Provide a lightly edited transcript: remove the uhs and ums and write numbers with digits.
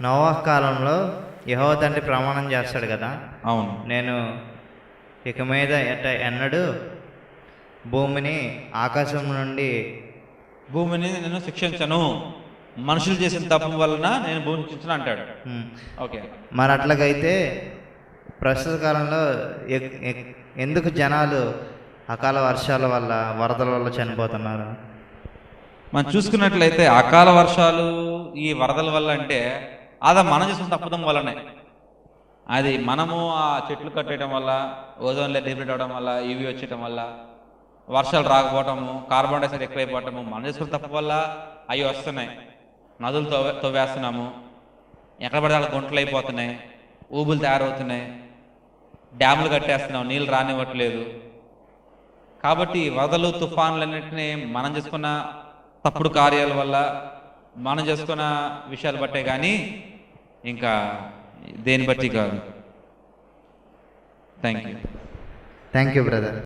నోవాహు కాలంలో యెహోవా తండ్రి ప్రమాణం చేస్తాడు కదా, అవును. నేను ఇక మీద ఎన్నడూ భూమిని ఆకాశం నుండి భూమిని నేను శిక్షించను, మనుషులు చేసిన తప్పు వలన నేను భూమిని శిక్షించను అంటాడు. ఓకే. మరి అట్లాగైతే ప్రస్తుత కాలంలో ఎందుకు జనాలు అకాల వర్షాల వల్ల, వరదల వల్ల చనిపోతున్నారు? మనం చూసుకున్నట్లయితే అకాల వర్షాలు, ఈ వరదల వల్ల అంటే అది మనం చేసిన తప్పుదం వల్లనే. అది మనము ఆ చెట్లు కట్టేయడం వల్ల, ఓజోన్ లేయర్ డిప్లీట్ అవడం వల్ల, యూవీ వచ్చేయడం వల్ల, వర్షాలు రాకపోవటము, కార్బన్ డైఆక్సైడ్ ఎక్కువైపోవటము, మనం చేసుకున్న తప్పు వల్ల అవి వస్తున్నాయి. నదులు తవ్వేస్తున్నాము, ఎక్కడ పడితే అక్కడ గుంటలు అయిపోతున్నాయి, ఊబులు తయారవుతున్నాయి, డ్యాములు కట్టేస్తున్నాం, నీళ్ళు రానివ్వట్లేదు. కాబట్టి వరదలు, తుఫాన్లన్నింటినీ మనం చేసుకున్న తప్పుడు కార్యాల వల్ల, మనం చేసుకున్న విషయాలు బట్టే కానీ ఇంకా దేని బట్టి కాదు. Thank you brother.